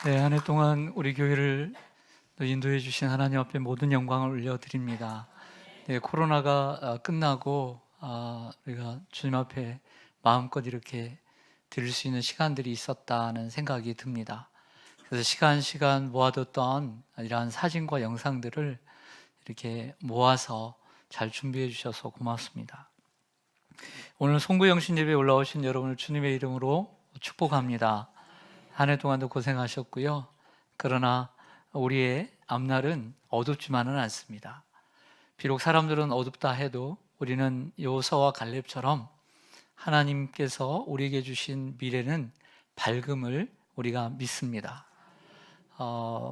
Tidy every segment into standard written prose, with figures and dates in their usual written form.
네, 한 해 동안 우리 교회를 인도해 주신 하나님 앞에 모든 영광을 올려드립니다. 네, 코로나가 끝나고 우리가 주님 앞에 마음껏 이렇게 드릴 수 있는 시간들이 있었다는 생각이 듭니다. 그래서 시간 모아뒀던 이러한 사진과 영상들을 이렇게 모아서 잘 준비해 주셔서 고맙습니다. 오늘 송구영신 예배에 올라오신 여러분을 주님의 이름으로 축복합니다. 한 해 동안도 고생하셨고요. 그러나 우리의 앞날은 어둡지만은 않습니다. 비록 사람들은 어둡다 해도 우리는 여호수아와 갈렙처럼 하나님께서 우리에게 주신 미래는 밝음을 우리가 믿습니다.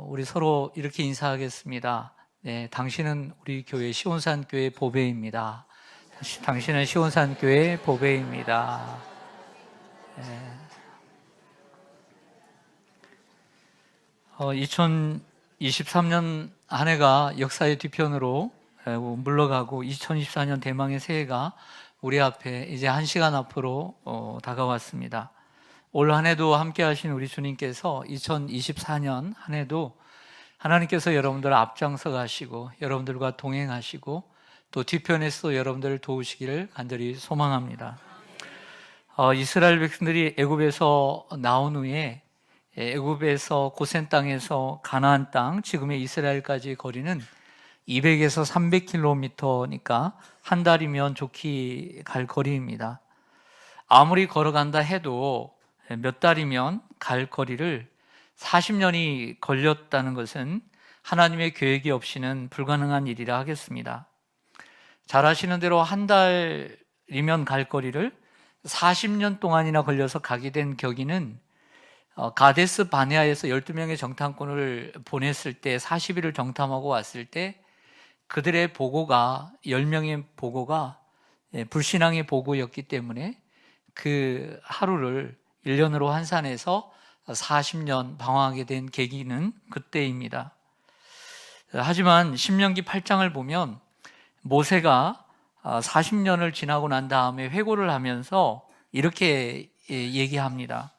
우리 서로 이렇게 인사하겠습니다. 네, 당신은 우리 교회 시온산 교회 보배입니다. 당신은 시온산 교회 보배입니다. 네. 2023년 한 해가 역사의 뒤편으로 물러가고 2024년 대망의 새해가 우리 앞에 이제 1시간 앞으로 다가왔습니다. 올 한 해도 함께 하신 우리 주님께서 2024년 한 해도 하나님께서 여러분들 앞장서 가시고 여러분들과 동행하시고 또 뒤편에서 여러분들을 도우시기를 간절히 소망합니다. 이스라엘 백성들이 애굽에서 나온 후에 애굽에서 고센 땅에서 가나안 땅, 지금의 이스라엘까지 거리는 200에서 300km니까 한 달이면 좋게 갈 거리입니다. 아무리 걸어간다 해도 몇 달이면 갈 거리를 40년이 걸렸다는 것은 하나님의 계획이 없이는 불가능한 일이라 하겠습니다. 잘 아시는 대로 한 달이면 갈 거리를 40년 동안이나 걸려서 가게 된 격이는 가데스 바네아에서 12명의 정탐꾼을 보냈을 때 40일을 정탐하고 왔을 때 그들의 보고가 10명의 보고가 불신앙의 보고였기 때문에 그 하루를 1년으로 환산해서 40년 방황하게 된 계기는 그때입니다. 하지만 신명기 8장을 보면 모세가 40년을 지나고 난 다음에 회고를 하면서 이렇게 얘기합니다.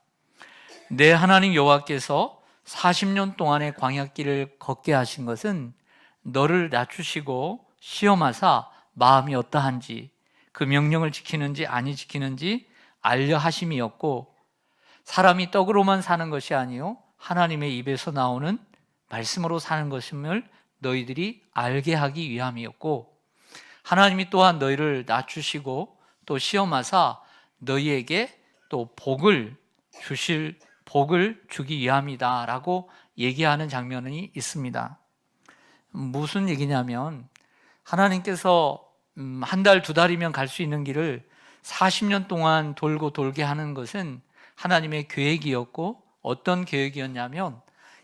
내 하나님 여호와께서 40년 동안의 광야길을 걷게 하신 것은 너를 낮추시고 시험하사 마음이 어떠한지 그 명령을 지키는지 아니 지키는지 알려 하심이었고 사람이 떡으로만 사는 것이 아니요 하나님의 입에서 나오는 말씀으로 사는 것임을 너희들이 알게 하기 위함이었고 하나님이 또한 너희를 낮추시고 또 시험하사 너희에게 또 복을 주기 위함이다 라고 얘기하는 장면이 있습니다. 무슨 얘기냐면 하나님께서 한 달, 두 달이면 갈 수 있는 길을 40년 동안 돌고 돌게 하는 것은 하나님의 계획이었고 어떤 계획이었냐면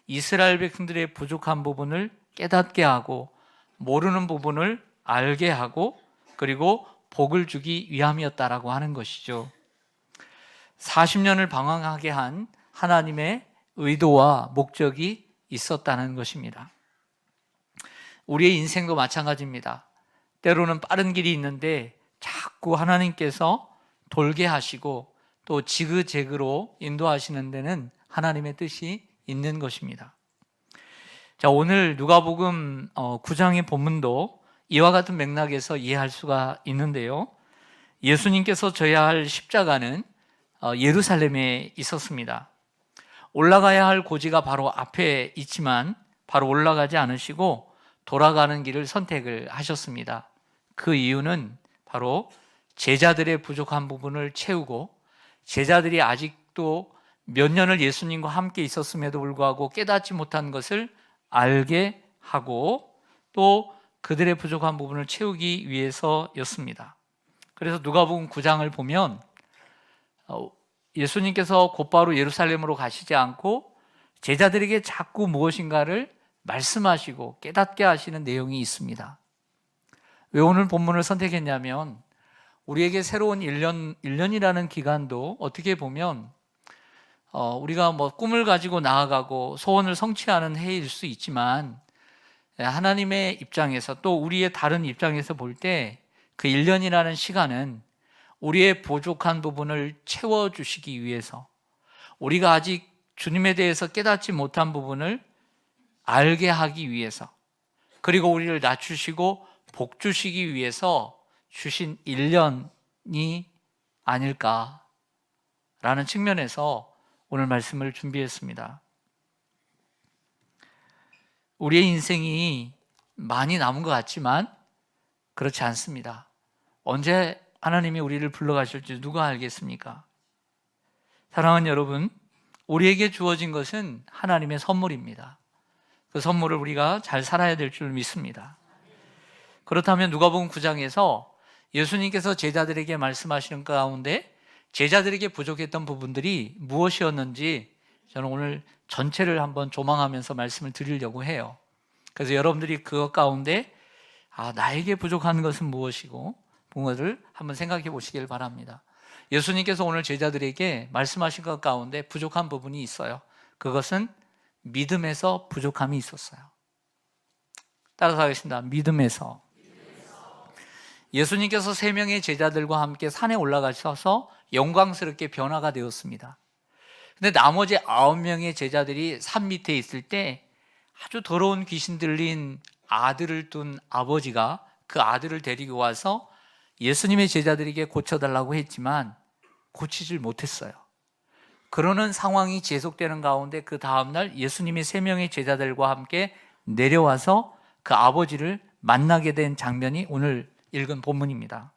이스라엘 백성들의 부족한 부분을 깨닫게 하고 모르는 부분을 알게 하고 그리고 복을 주기 위함이었다라고 하는 것이죠. 40년을 방황하게 한 하나님의 의도와 목적이 있었다는 것입니다. 우리의 인생도 마찬가지입니다. 때로는 빠른 길이 있는데 자꾸 하나님께서 돌게 하시고 또 지그재그로 인도하시는 데는 하나님의 뜻이 있는 것입니다. 자, 오늘 누가복음 9장의 본문도 이와 같은 맥락에서 이해할 수가 있는데요. 예수님께서 져야 할 십자가는 예루살렘에 있었습니다. 올라가야 할 고지가 바로 앞에 있지만 바로 올라가지 않으시고 돌아가는 길을 선택을 하셨습니다. 그 이유는 바로 제자들의 부족한 부분을 채우고 제자들이 아직도 몇 년을 예수님과 함께 있었음에도 불구하고 깨닫지 못한 것을 알게 하고 또 그들의 부족한 부분을 채우기 위해서였습니다. 그래서 누가복음 9장을 보면 예수님께서 곧바로 예루살렘으로 가시지 않고 제자들에게 자꾸 무엇인가를 말씀하시고 깨닫게 하시는 내용이 있습니다. 왜 오늘 본문을 선택했냐면 우리에게 새로운 1년이라는 기간도 어떻게 보면 우리가 꿈을 가지고 나아가고 소원을 성취하는 해일 수 있지만 하나님의 입장에서 또 우리의 다른 입장에서 볼 때 그 1년이라는 시간은 우리의 부족한 부분을 채워주시기 위해서 우리가 아직 주님에 대해서 깨닫지 못한 부분을 알게 하기 위해서, 그리고 우리를 낮추시고 복 주시기 위해서 주신 1년이 아닐까라는 측면에서 오늘 말씀을 준비했습니다. 우리의 인생이 많이 남은 것 같지만 그렇지 않습니다. 언제 하나님이 우리를 불러가실지 누가 알겠습니까? 사랑하는 여러분, 우리에게 주어진 것은 하나님의 선물입니다. 그 선물을 우리가 잘 살아야 될 줄 믿습니다. 그렇다면 누가복음 9장에서 예수님께서 제자들에게 말씀하시는 가운데 제자들에게 부족했던 부분들이 무엇이었는지 저는 오늘 전체를 한번 조망하면서 말씀을 드리려고 해요. 그래서 여러분들이 그것 가운데 나에게 부족한 것은 무엇이고 그것을 한번 생각해 보시길 바랍니다. 예수님께서 오늘 제자들에게 말씀하신 것 가운데 부족한 부분이 있어요. 그것은 믿음에서 부족함이 있었어요. 따라서 하겠습니다. 믿음에서. 예수님께서 3명의 제자들과 함께 산에 올라가셔서 영광스럽게 변화가 되었습니다. 근데 나머지 9명의 제자들이 산 밑에 있을 때 아주 더러운 귀신 들린 아들을 둔 아버지가 그 아들을 데리고 와서 예수님의 제자들에게 고쳐달라고 했지만 고치질 못했어요. 그러는 상황이 지속되는 가운데 그 다음날 예수님이 3명의 제자들과 함께 내려와서 그 아버지를 만나게 된 장면이 오늘 읽은 본문입니다.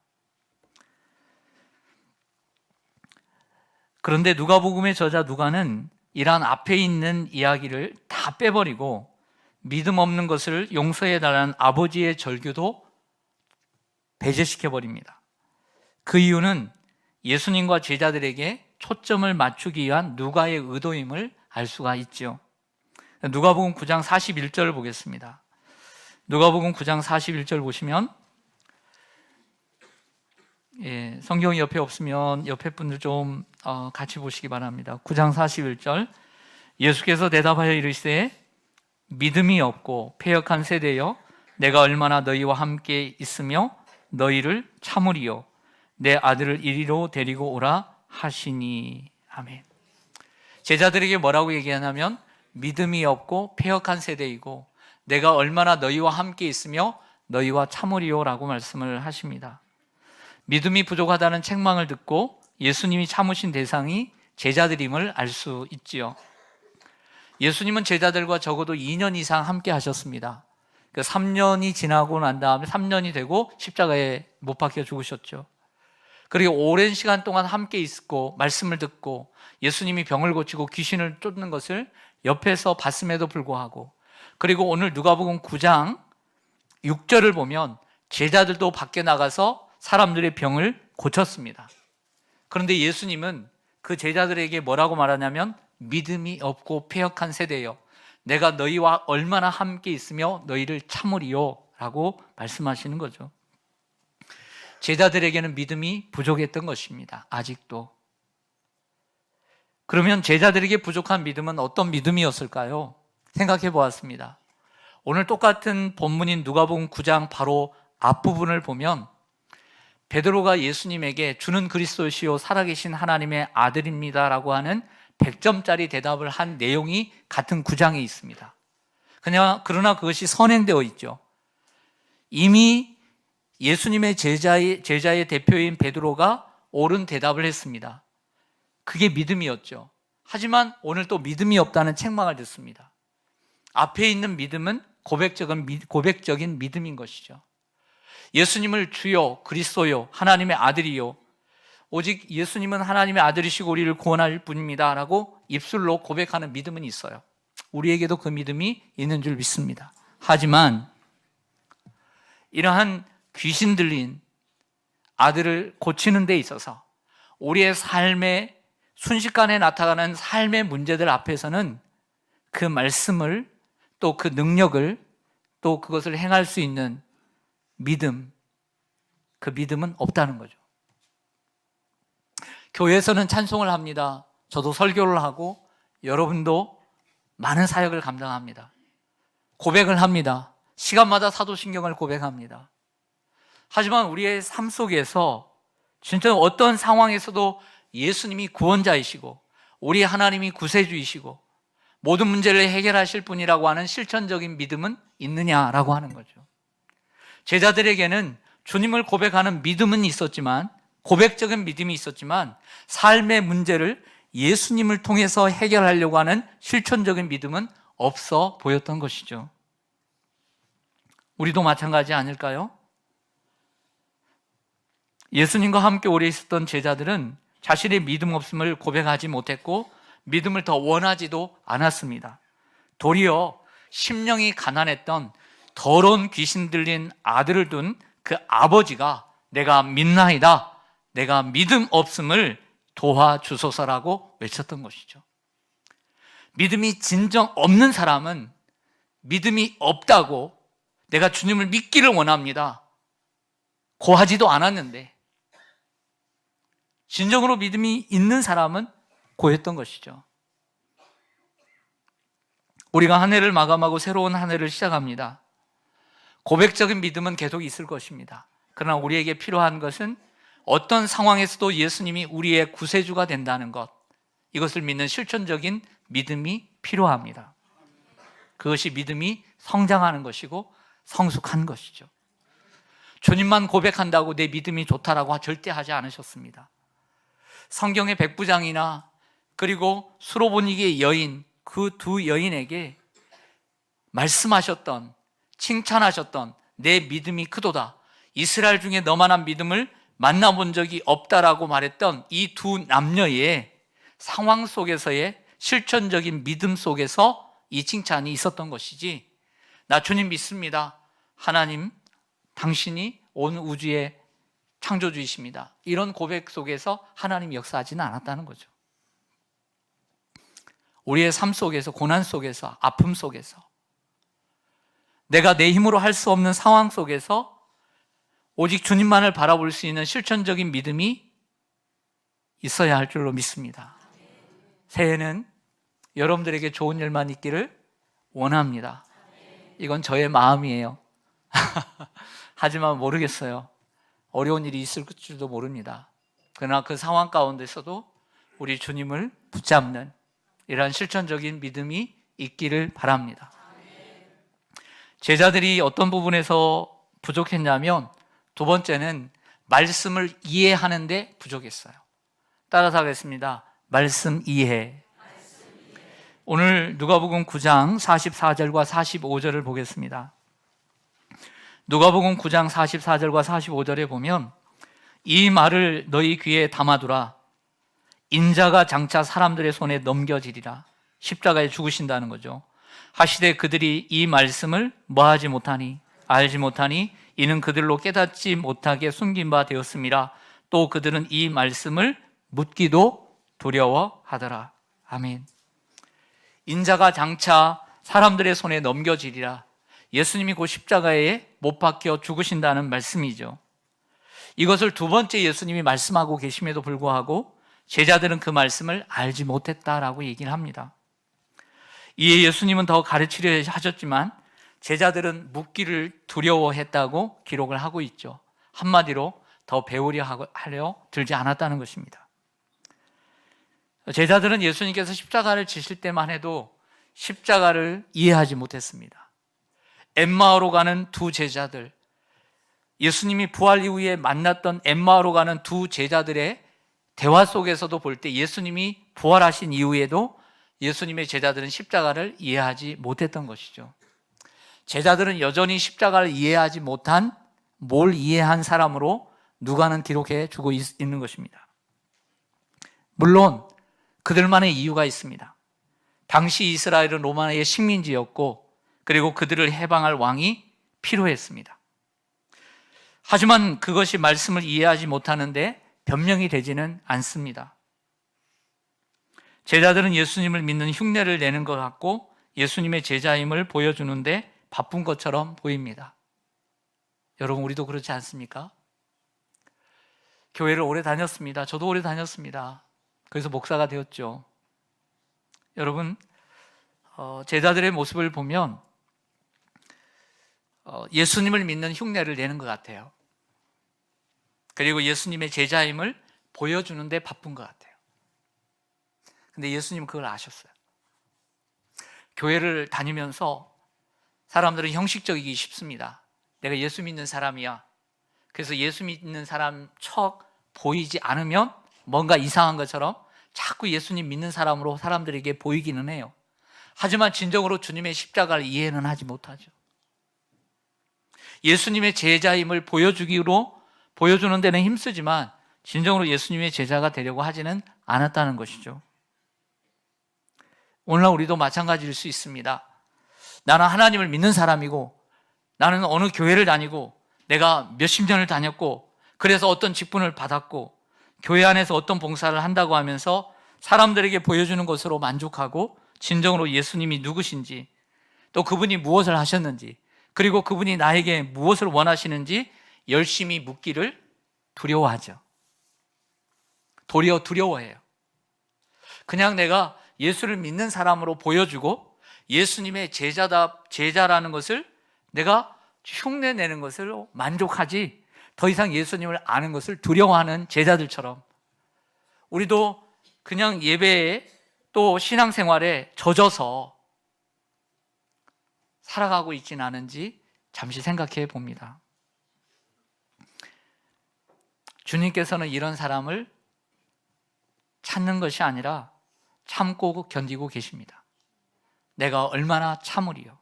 그런데 누가복음의 저자 누가는 이러한 앞에 있는 이야기를 다 빼버리고 믿음 없는 것을 용서해달라는 아버지의 절규도 배제시켜버립니다. 그 이유는 예수님과 제자들에게 초점을 맞추기 위한 누가의 의도임을 알 수가 있죠. 누가복음 9장 41절을 보겠습니다. 누가복음 9장 41절 보시면 성경이 옆에 없으면 옆에 분들 좀 같이 보시기 바랍니다. 9장 41절 예수께서 대답하여 이르시되 믿음이 없고 패역한 세대여 내가 얼마나 너희와 함께 있으며 너희를 참으리요 내 아들을 이리로 데리고 오라 하시니. 아멘. 제자들에게 뭐라고 얘기하냐면 믿음이 없고 패역한 세대이고 내가 얼마나 너희와 함께 있으며 너희와 참으리요라고 말씀을 하십니다. 믿음이 부족하다는 책망을 듣고 예수님이 참으신 대상이 제자들임을 알 수 있지요. 예수님은 제자들과 적어도 2년 이상 함께 하셨습니다. 3년이 지나고 난 다음에 3년이 되고 십자가에 못 박혀 죽으셨죠. 그리고 오랜 시간 동안 함께 있고 말씀을 듣고 예수님이 병을 고치고 귀신을 쫓는 것을 옆에서 봤음에도 불구하고, 그리고 오늘 누가복음 9장 6절을 보면 제자들도 밖에 나가서 사람들의 병을 고쳤습니다. 그런데 예수님은 그 제자들에게 뭐라고 말하냐면 믿음이 없고 패역한 세대여 내가 너희와 얼마나 함께 있으며 너희를 참으리요 라고 말씀하시는 거죠. 제자들에게는 믿음이 부족했던 것입니다. 아직도. 그러면 제자들에게 부족한 믿음은 어떤 믿음이었을까요? 생각해 보았습니다. 오늘 똑같은 본문인 누가복음 9장 바로 앞부분을 보면 베드로가 예수님에게 주는 그리스도시요 살아계신 하나님의 아들입니다 라고 하는 100점짜리 대답을 한 내용이 같은 9장에 있습니다. 그러나 그것이 선행되어 있죠. 이미 예수님의 제자의 대표인 베드로가 옳은 대답을 했습니다. 그게 믿음이었죠. 하지만 오늘 또 믿음이 없다는 책망을 듣습니다. 앞에 있는 믿음은 고백적인 믿음인 것이죠. 예수님을 주요 그리스도요 하나님의 아들이요 오직 예수님은 하나님의 아들이시고 우리를 구원할 분입니다 라고 입술로 고백하는 믿음은 있어요. 우리에게도 그 믿음이 있는 줄 믿습니다. 하지만 이러한 귀신 들린 아들을 고치는 데 있어서 우리의 삶에 순식간에 나타나는 삶의 문제들 앞에서는 그 말씀을 또 그 능력을 또 그것을 행할 수 있는 믿음, 그 믿음은 없다는 거죠. 교회에서는 찬송을 합니다. 저도 설교를 하고 여러분도 많은 사역을 감당합니다. 고백을 합니다. 시간마다 사도신경을 고백합니다. 하지만 우리의 삶 속에서 진짜 어떤 상황에서도 예수님이 구원자이시고 우리 하나님이 구세주이시고 모든 문제를 해결하실 분이라고 하는 실천적인 믿음은 있느냐라고 하는 거죠. 제자들에게는 주님을 고백하는 믿음은 있었지만, 고백적인 믿음이 있었지만 삶의 문제를 예수님을 통해서 해결하려고 하는 실천적인 믿음은 없어 보였던 것이죠. 우리도 마찬가지 아닐까요? 예수님과 함께 오래 있었던 제자들은 자신의 믿음 없음을 고백하지 못했고 믿음을 더 원하지도 않았습니다. 도리어 심령이 가난했던 더러운 귀신 들린 아들을 둔 그 아버지가 내가 믿나이다, 내가 믿음 없음을 도와주소서라고 외쳤던 것이죠. 믿음이 진정 없는 사람은 믿음이 없다고 내가 주님을 믿기를 원합니다 고하지도 않았는데, 진정으로 믿음이 있는 사람은 고했던 것이죠. 우리가 한 해를 마감하고 새로운 한 해를 시작합니다. 고백적인 믿음은 계속 있을 것입니다. 그러나 우리에게 필요한 것은 어떤 상황에서도 예수님이 우리의 구세주가 된다는 것, 이것을 믿는 실천적인 믿음이 필요합니다. 그것이 믿음이 성장하는 것이고 성숙한 것이죠. 주님만 고백한다고 내 믿음이 좋다라고 절대 하지 않으셨습니다. 성경의 백부장이나 그리고 수로보니게의 여인, 그 두 여인에게 말씀하셨던, 칭찬하셨던 내 믿음이 크도다, 이스라엘 중에 너만한 믿음을 만나본 적이 없다라고 말했던 이 두 남녀의 상황 속에서의 실천적인 믿음 속에서 이 칭찬이 있었던 것이지, 나 주님 믿습니다, 하나님 당신이 온 우주의 창조주이십니다, 이런 고백 속에서 하나님이 역사하지는 않았다는 거죠. 우리의 삶 속에서, 고난 속에서, 아픔 속에서, 내가 내 힘으로 할 수 없는 상황 속에서 오직 주님만을 바라볼 수 있는 실천적인 믿음이 있어야 할 줄로 믿습니다. 새해는 여러분들에게 좋은 일만 있기를 원합니다. 이건 저의 마음이에요. 하지만 모르겠어요. 어려운 일이 있을 줄도 모릅니다. 그러나 그 상황 가운데서도 우리 주님을 붙잡는 이러한 실천적인 믿음이 있기를 바랍니다. 제자들이 어떤 부분에서 부족했냐면, 두 번째는 말씀을 이해하는데 부족했어요. 따라서 하겠습니다. 말씀 이해. 오늘 누가복음 9장 44절과 45절을 보겠습니다. 누가복음 9장 44절과 45절에 보면, 이 말을 너희 귀에 담아두라. 인자가 장차 사람들의 손에 넘겨지리라. 십자가에 죽으신다는 거죠. 하시되 그들이 이 말씀을 뭐하지 못하니, 알지 못하니 이는 그들로 깨닫지 못하게 숨긴 바 되었음이라. 또 그들은 이 말씀을 묻기도 두려워하더라. 아멘. 인자가 장차 사람들의 손에 넘겨지리라. 예수님이 곧 십자가에 못 박혀 죽으신다는 말씀이죠. 이것을 두 번째 예수님이 말씀하고 계심에도 불구하고 제자들은 그 말씀을 알지 못했다라고 얘기를 합니다. 이에 예수님은 더 가르치려 하셨지만 제자들은 묻기를 두려워했다고 기록을 하고 있죠. 한마디로 더 배우려 하려 들지 않았다는 것입니다. 제자들은 예수님께서 십자가를 지실 때만 해도 십자가를 이해하지 못했습니다. 엠마오로 가는 두 제자들, 예수님이 부활 이후에 만났던 엠마오로 가는 두 제자들의 대화 속에서도 볼 때 예수님이 부활하신 이후에도 예수님의 제자들은 십자가를 이해하지 못했던 것이죠. 제자들은 여전히 십자가를 이해하지 못한, 뭘 이해한 사람으로 누가는 기록해 주고 있는 것입니다. 물론 그들만의 이유가 있습니다. 당시 이스라엘은 로마의 식민지였고 그리고 그들을 해방할 왕이 필요했습니다. 하지만 그것이 말씀을 이해하지 못하는데 변명이 되지는 않습니다. 제자들은 예수님을 믿는 흉내를 내는 것 같고 예수님의 제자임을 보여주는데 바쁜 것처럼 보입니다. 여러분, 우리도 그렇지 않습니까? 교회를 오래 다녔습니다. 저도 오래 다녔습니다. 그래서 목사가 되었죠. 여러분, 제자들의 모습을 보면 예수님을 믿는 흉내를 내는 것 같아요. 그리고 예수님의 제자임을 보여주는데 바쁜 것 같아요. 근데 예수님은 그걸 아셨어요. 교회를 다니면서 사람들은 형식적이기 쉽습니다. 내가 예수 믿는 사람이야. 그래서 예수 믿는 사람 척 보이지 않으면 뭔가 이상한 것처럼 자꾸 예수님 믿는 사람으로 사람들에게 보이기는 해요. 하지만 진정으로 주님의 십자가를 이해는 하지 못하죠. 예수님의 제자임을 보여주는 데는 힘쓰지만 진정으로 예수님의 제자가 되려고 하지는 않았다는 것이죠. 오늘날 우리도 마찬가지일 수 있습니다. 나는 하나님을 믿는 사람이고, 나는 어느 교회를 다니고, 내가 몇십 년을 다녔고, 그래서 어떤 직분을 받았고, 교회 안에서 어떤 봉사를 한다고 하면서 사람들에게 보여주는 것으로 만족하고, 진정으로 예수님이 누구신지, 또 그분이 무엇을 하셨는지, 그리고 그분이 나에게 무엇을 원하시는지 열심히 묻기를 두려워하죠. 도리어 두려워해요. 그냥 내가 예수를 믿는 사람으로 보여주고 예수님의 제자라는 것을 내가 흉내내는 것으로 만족하지, 더 이상 예수님을 아는 것을 두려워하는 제자들처럼 우리도 그냥 예배에 또 신앙생활에 젖어서 살아가고 있지는 않은지 잠시 생각해 봅니다. 주님께서는 이런 사람을 찾는 것이 아니라 참고 견디고 계십니다. 내가 얼마나 참으리요.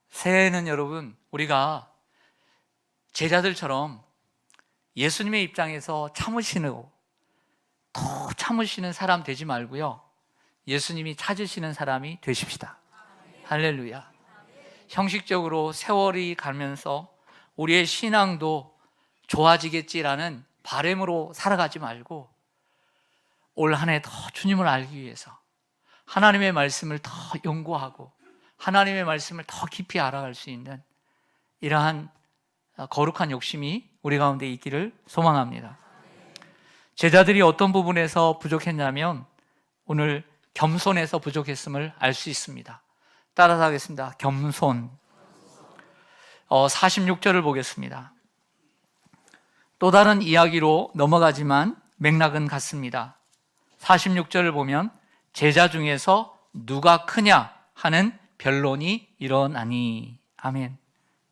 새해에는 여러분, 우리가 제자들처럼 예수님의 입장에서 더 참으시는 사람 되지 말고요, 예수님이 찾으시는 사람이 되십시다. 할렐루야. 형식적으로 세월이 가면서 우리의 신앙도 좋아지겠지라는 바람으로 살아가지 말고 올 한 해 더 주님을 알기 위해서 하나님의 말씀을 더 연구하고 하나님의 말씀을 더 깊이 알아갈 수 있는 이러한 거룩한 욕심이 우리 가운데 있기를 소망합니다. 제자들이 어떤 부분에서 부족했냐면 오늘 겸손에서 부족했음을 알 수 있습니다. 따라서 하겠습니다. 겸손. 46절을 보겠습니다. 또 다른 이야기로 넘어가지만 맥락은 같습니다. 46절을 보면 제자 중에서 누가 크냐 하는 변론이 일어나니. 아멘.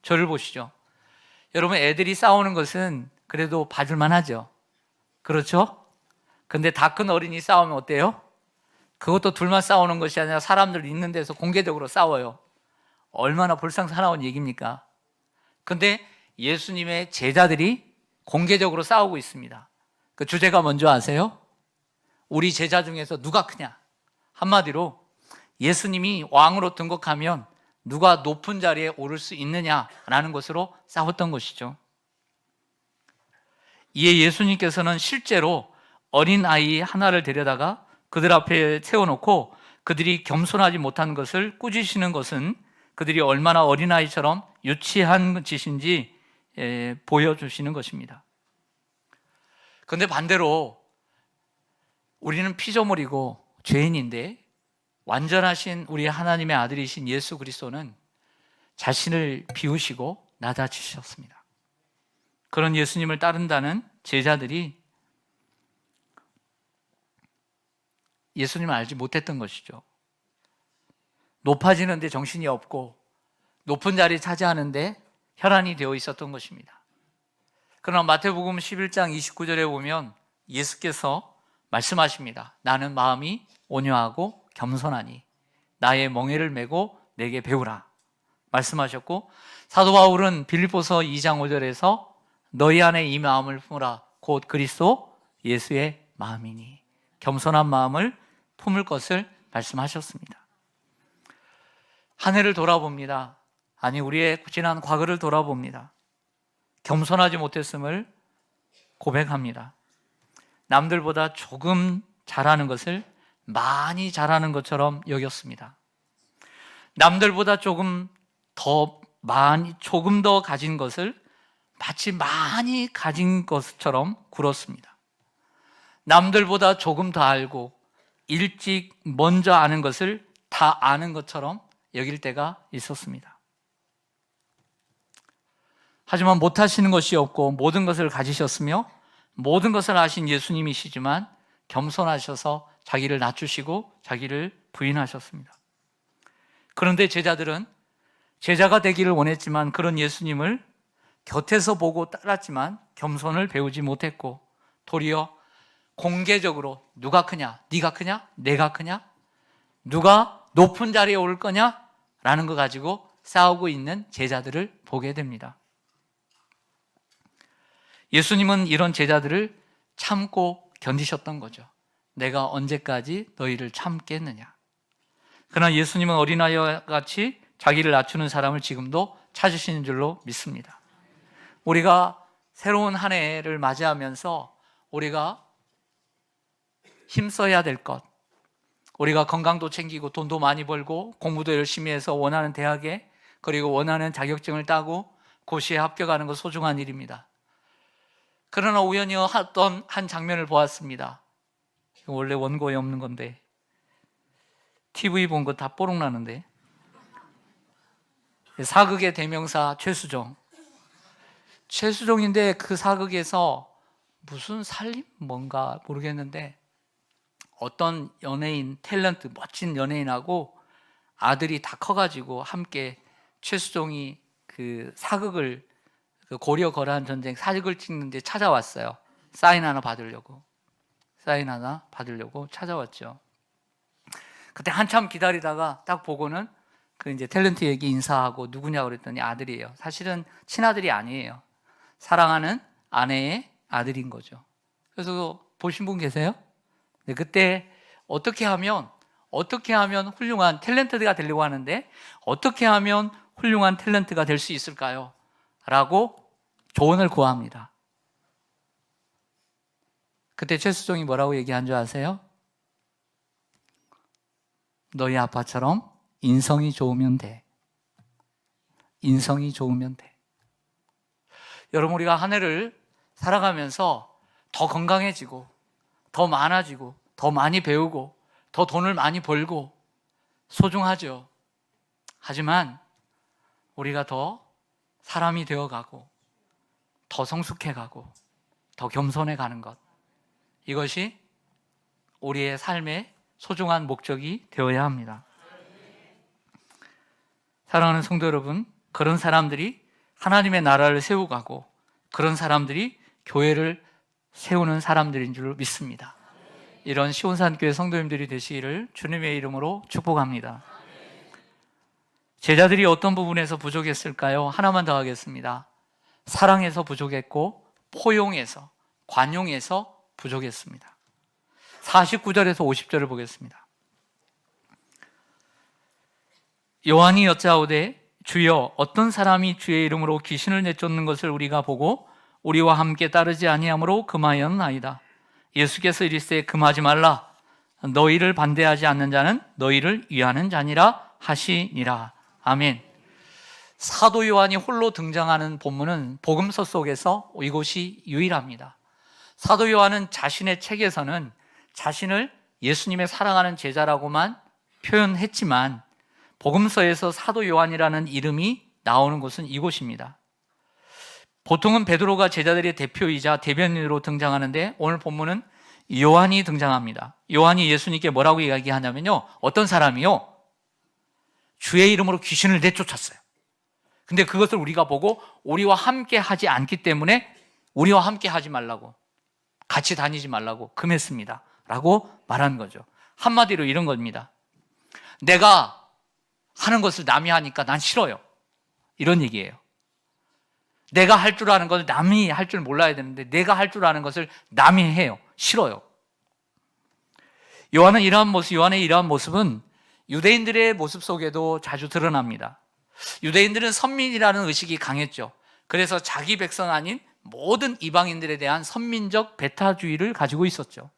저를 보시죠. 여러분, 애들이 싸우는 것은 그래도 봐줄만 하죠. 그렇죠? 근데 다 큰 어린이 싸우면 어때요? 그것도 둘만 싸우는 것이 아니라 사람들 있는 데서 공개적으로 싸워요. 얼마나 불쌍스러운 얘기입니까? 근데 예수님의 제자들이 공개적으로 싸우고 있습니다. 그 주제가 뭔지 아세요? 우리 제자 중에서 누가 크냐? 한마디로 예수님이 왕으로 등극하면 누가 높은 자리에 오를 수 있느냐라는 것으로 싸웠던 것이죠. 이에 예수님께서는 실제로 어린아이 하나를 데려다가 그들 앞에 세워놓고 그들이 겸손하지 못한 것을 꾸짖으시는 것은 그들이 얼마나 어린아이처럼 유치한 짓인지 보여주시는 것입니다. 그런데 반대로 우리는 피조물이고 죄인인데 완전하신 우리 하나님의 아들이신 예수 그리스도는 자신을 비우시고 낮아지셨습니다. 그런 예수님을 따른다는 제자들이 예수님을 알지 못했던 것이죠. 높아지는데 정신이 없고 높은 자리 차지하는데 혈안이 되어 있었던 것입니다. 그러나 마태복음 11장 29절에 보면 예수께서 말씀하십니다. 나는 마음이 온유하고 겸손하니 나의 멍에를 메고 내게 배우라 말씀하셨고, 사도 바울은 빌립보서 2장 5절에서 너희 안에 이 마음을 품으라 곧 그리스도 예수의 마음이니, 겸손한 마음을 품을 것을 말씀하셨습니다. 한 해를 돌아봅니다. 아니, 우리의 지난 과거를 돌아봅니다. 겸손하지 못했음을 고백합니다. 남들보다 조금 잘하는 것을 많이 잘하는 것처럼 여겼습니다. 남들보다 조금 더 가진 것을 마치 많이 가진 것처럼 굴었습니다. 남들보다 조금 더 알고 일찍 먼저 아는 것을 다 아는 것처럼 여길 때가 있었습니다. 하지만 못하시는 것이 없고 모든 것을 가지셨으며 모든 것을 아신 예수님이시지만 겸손하셔서 자기를 낮추시고 자기를 부인하셨습니다. 그런데 제자들은 제자가 되기를 원했지만 그런 예수님을 곁에서 보고 따랐지만 겸손을 배우지 못했고 도리어 공개적으로 누가 크냐? 네가 크냐? 내가 크냐? 누가 높은 자리에 오를 거냐? 라는 거 가지고 싸우고 있는 제자들을 보게 됩니다. 예수님은 이런 제자들을 참고 견디셨던 거죠. 내가 언제까지 너희를 참겠느냐? 그러나 예수님은 어린아이와 같이 자기를 낮추는 사람을 지금도 찾으시는 줄로 믿습니다. 우리가 새로운 한 해를 맞이하면서 우리가 힘써야 될 것, 우리가 건강도 챙기고 돈도 많이 벌고 공부도 열심히 해서 원하는 대학에 그리고 원하는 자격증을 따고 고시에 합격하는 것 소중한 일입니다. 그러나 우연히 어떤 한 장면을 보았습니다. 원래 원고에 없는 건데 TV 본 거 다 뽀록 나는데, 사극의 대명사 최수종인데 그 사극에서 무슨 살림 뭔가 모르겠는데 어떤 연예인, 탤런트, 멋진 연예인하고 아들이 다 커가지고 함께 최수종이 그 사극을, 그 고려 거란 전쟁 사극을 찍는데 찾아왔어요. 사인 하나 받으려고 찾아왔죠. 그때 한참 기다리다가 딱 보고는 그 이제 탤런트에게 인사하고 누구냐고 그랬더니 아들이에요. 사실은 친아들이 아니에요. 사랑하는 아내의 아들인 거죠. 그래서 보신 분 계세요? 네, 그때 어떻게 하면 훌륭한 탤런트가 되려고 하는데 어떻게 하면 훌륭한 탤런트가 될 수 있을까요? 라고 조언을 구합니다. 그때 최수종이 뭐라고 얘기한 줄 아세요? 너희 아빠처럼 인성이 좋으면 돼. 여러분, 우리가 한 해를 살아가면서 더 건강해지고 더 많아지고 더 많이 배우고 더 돈을 많이 벌고 소중하죠. 하지만 우리가 더 사람이 되어가고 더 성숙해가고 더 겸손해가는 것, 이것이 우리의 삶의 소중한 목적이 되어야 합니다. 사랑하는 성도 여러분, 그런 사람들이 하나님의 나라를 세워가고 그런 사람들이 교회를 세우는 사람들인 줄 믿습니다. 이런 시온산교회 성도님들이 되시기를 주님의 이름으로 축복합니다. 제자들이 어떤 부분에서 부족했을까요? 하나만 더 하겠습니다. 사랑에서 부족했고 포용에서, 관용에서 부족했습니다. 49절에서 50절을 보겠습니다. 요한이 여짜오되 주여, 어떤 사람이 주의 이름으로 귀신을 내쫓는 것을 우리가 보고 우리와 함께 따르지 아니하므로 금하였나이다. 예수께서 이르시되 금하지 말라. 너희를 반대하지 않는 자는 너희를 위하는 자니라 하시니라. 아멘. 사도 요한이 홀로 등장하는 본문은 복음서 속에서 이곳이 유일합니다. 사도 요한은 자신의 책에서는 자신을 예수님의 사랑하는 제자라고만 표현했지만 복음서에서 사도 요한이라는 이름이 나오는 곳은 이곳입니다. 보통은 베드로가 제자들의 대표이자 대변인으로 등장하는데 오늘 본문은 요한이 등장합니다. 요한이 예수님께 뭐라고 이야기하냐면요, 어떤 사람이요? 주의 이름으로 귀신을 내쫓았어요. 근데 그것을 우리가 보고 우리와 함께 하지 않기 때문에 우리와 함께 하지 말라고, 같이 다니지 말라고 금했습니다 라고 말한 거죠. 한마디로 이런 겁니다. 내가 하는 것을 남이 하니까 난 싫어요, 이런 얘기예요. 내가 할 줄 아는 것을 남이 할 줄 몰라야 되는데 내가 할 줄 아는 것을 남이 해요. 싫어요. 요한의 이러한 모습은 유대인들의 모습 속에도 자주 드러납니다. 유대인들은 선민이라는 의식이 강했죠. 그래서 자기 백성 아닌 모든 이방인들에 대한 선민적 배타주의를 가지고 있었죠.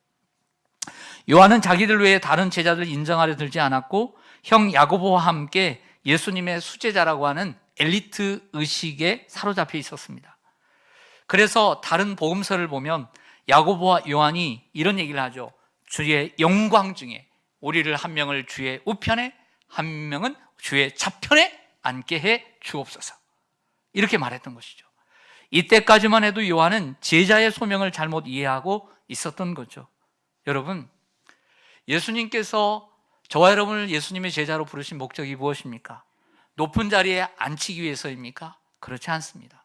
요한은 자기들 외에 다른 제자들을 인정하려 들지 않았고 형 야고보와 함께 예수님의 수제자라고 하는 엘리트 의식에 사로잡혀 있었습니다. 그래서 다른 복음서를 보면 야고보와 요한이 이런 얘기를 하죠. 주의 영광 중에 우리를 한 명을 주의 우편에 한 명은 주의 좌편에 앉게 해 주옵소서, 이렇게 말했던 것이죠. 이때까지만 해도 요한은 제자의 소명을 잘못 이해하고 있었던 거죠. 여러분, 예수님께서 저와 여러분을 예수님의 제자로 부르신 목적이 무엇입니까? 높은 자리에 앉히기 위해서입니까? 그렇지 않습니다.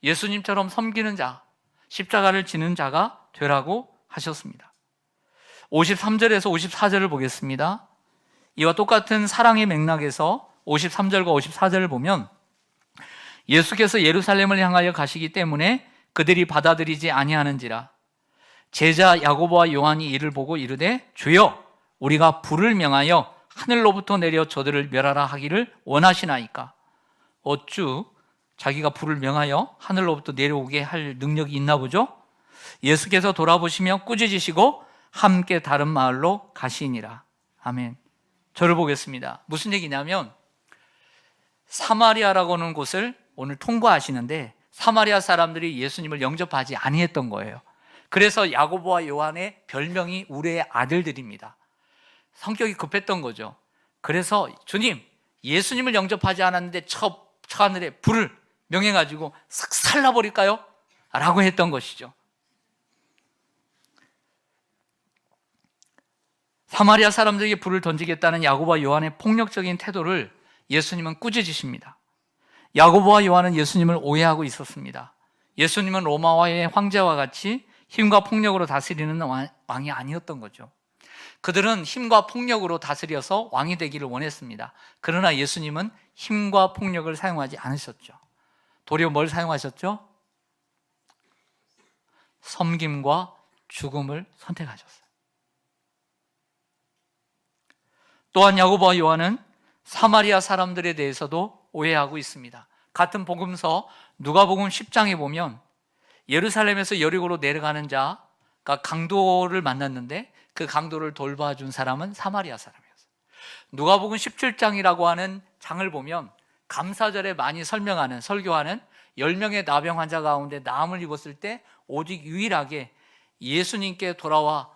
예수님처럼 섬기는 자, 십자가를 지는 자가 되라고 하셨습니다. 53절에서 54절을 보겠습니다. 이와 똑같은 사랑의 맥락에서 53절과 54절을 보면 예수께서 예루살렘을 향하여 가시기 때문에 그들이 받아들이지 아니하는지라 제자 야고보와 요한이 이를 보고 이르되 주여 우리가 불을 명하여 하늘로부터 내려 저들을 멸하라 하기를 원하시나이까. 어쭈 자기가 불을 명하여 하늘로부터 내려오게 할 능력이 있나 보죠? 예수께서 돌아보시며 꾸짖으시고 함께 다른 마을로 가시니라. 아멘. 저를 보겠습니다. 무슨 얘기냐면 사마리아라고 하는 곳을 오늘 통과하시는데 사마리아 사람들이 예수님을 영접하지 아니했던 거예요. 그래서 야고보와 요한의 별명이 우레의 아들들입니다. 성격이 급했던 거죠. 그래서 주님, 예수님을 영접하지 않았는데 저 하늘에 불을 명해가지고 싹 살라버릴까요? 라고 했던 것이죠. 사마리아 사람들에게 불을 던지겠다는 야고보와 요한의 폭력적인 태도를 예수님은 꾸짖으십니다. 야고보와 요한은 예수님을 오해하고 있었습니다. 예수님은 로마와의 황제와 같이 힘과 폭력으로 다스리는 왕이 아니었던 거죠. 그들은 힘과 폭력으로 다스려서 왕이 되기를 원했습니다. 그러나 예수님은 힘과 폭력을 사용하지 않으셨죠. 도리어 뭘 사용하셨죠? 섬김과 죽음을 선택하셨어요. 또한 야고보와 요한은 사마리아 사람들에 대해서도 오해하고 있습니다. 같은 복음서 누가복음 10장에 보면 예루살렘에서 여리고로 내려가는 자가 강도를 만났는데 그 강도를 돌봐준 사람은 사마리아 사람이었어요. 누가복음 17장이라고 하는 장을 보면 감사절에 많이 설명하는 설교하는 10명의 나병 환자 가운데 나음을 입었을 때 오직 유일하게 예수님께 돌아와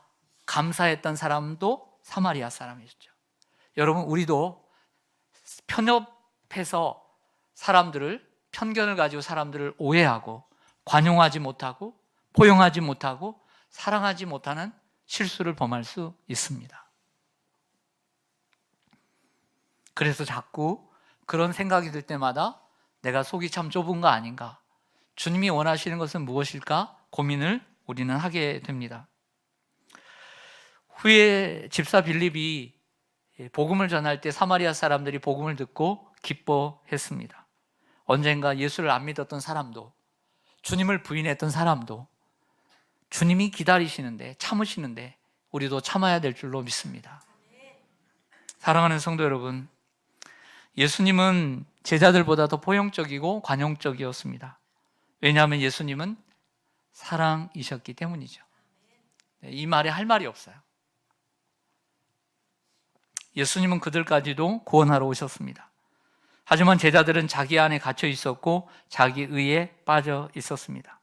감사했던 사람도 사마리아 사람이었죠. 여러분, 우리도 편협해서 편견을 가지고 사람들을 오해하고 관용하지 못하고 포용하지 못하고 사랑하지 못하는 실수를 범할 수 있습니다. 그래서 자꾸 그런 생각이 들 때마다 내가 속이 참 좁은 거 아닌가, 주님이 원하시는 것은 무엇일까 고민을 우리는 하게 됩니다. 후에 집사 빌립이 복음을 전할 때 사마리아 사람들이 복음을 듣고 기뻐했습니다. 언젠가 예수를 안 믿었던 사람도, 주님을 부인했던 사람도 주님이 기다리시는데, 참으시는데 우리도 참아야 될 줄로 믿습니다. 사랑하는 성도 여러분, 예수님은 제자들보다 더 포용적이고 관용적이었습니다. 왜냐하면 예수님은 사랑이셨기 때문이죠. 이 말에 할 말이 없어요. 예수님은 그들까지도 구원하러 오셨습니다. 하지만 제자들은 자기 안에 갇혀 있었고 자기 의에 빠져 있었습니다.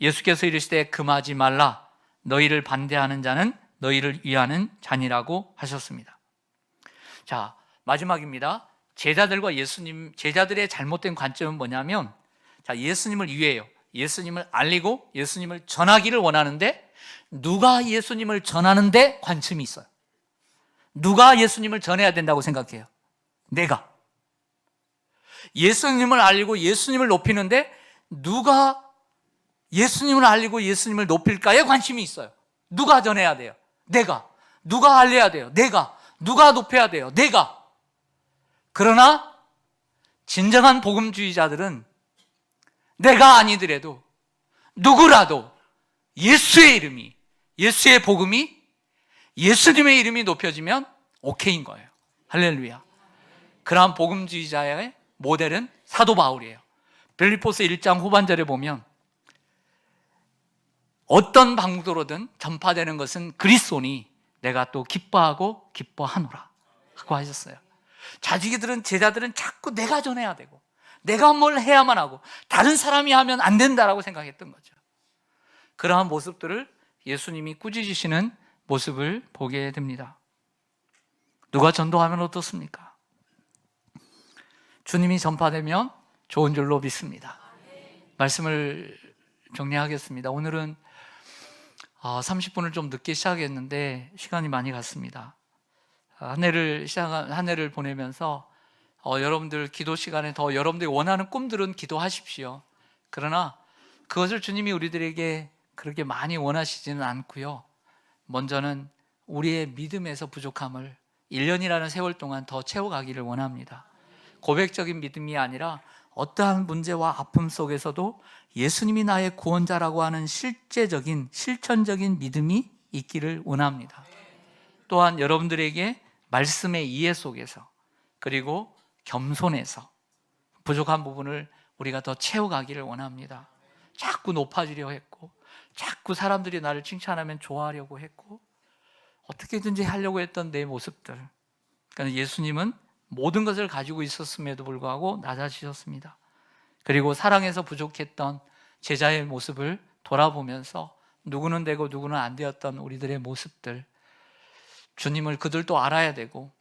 예수께서 이르시되 금하지 말라, 너희를 반대하는 자는 너희를 위하는 잔이라고 하셨습니다. 자, 마지막입니다. 제자들의 잘못된 관점은 뭐냐면, 예수님을 위해요. 예수님을 알리고 예수님을 전하기를 원하는데 누가 예수님을 전하는데 관심이 있어요. 누가 예수님을 전해야 된다고 생각해요? 내가. 예수님을 알리고 예수님을 높이는데 누가 예수님을 알리고 예수님을 높일까에 관심이 있어요. 누가 전해야 돼요? 내가. 누가 알려야 돼요? 내가. 누가 높여야 돼요? 내가. 그러나 진정한 복음주의자들은 내가 아니더라도 누구라도 예수의 이름이, 예수의 복음이, 예수님의 이름이 높여지면 오케이인 거예요. 할렐루야. 그러한 복음주의자의 모델은 사도 바울이에요. 빌립보서 1장 후반절에 보면 어떤 방도로든 전파되는 것은 그리스도니 내가 또 기뻐하고 기뻐하노라 하고 하셨어요. 자기들은, 제자들은 자꾸 내가 전해야 되고 내가 뭘 해야만 하고 다른 사람이 하면 안 된다라고 생각했던 거죠. 그러한 모습들을 예수님이 꾸짖으시는 모습을 보게 됩니다. 누가 전도하면 어떻습니까? 주님이 전파되면 좋은 줄로 믿습니다. 말씀을 정리하겠습니다. 오늘은 30분을 좀 늦게 시작했는데 시간이 많이 갔습니다. 한 해를 보내면서 여러분들 기도 시간에 더 여러분들이 원하는 꿈들은 기도하십시오. 그러나 그것을 주님이 우리들에게 그렇게 많이 원하시지는 않고요. 먼저는 우리의 믿음에서 부족함을 1년이라는 세월 동안 더 채워가기를 원합니다. 고백적인 믿음이 아니라 어떠한 문제와 아픔 속에서도 예수님이 나의 구원자라고 하는 실제적인 실천적인 믿음이 있기를 원합니다. 또한 여러분들에게 말씀의 이해 속에서 그리고 겸손해서 부족한 부분을 우리가 더 채워가기를 원합니다. 자꾸 높아지려 했고 자꾸 사람들이 나를 칭찬하면 좋아하려고 했고 어떻게든지 하려고 했던 내 모습들, 그러니까 예수님은 모든 것을 가지고 있었음에도 불구하고 낮아지셨습니다. 그리고 사랑에서 부족했던 제자의 모습을 돌아보면서 누구는 되고 누구는 안 되었던 우리들의 모습들, 주님을 그들도 알아야 되고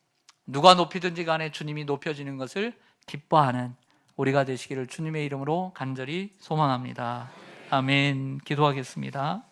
누가 높이든지 간에 주님이 높여지는 것을 기뻐하는 우리가 되시기를 주님의 이름으로 간절히 소망합니다. 아멘. 기도하겠습니다.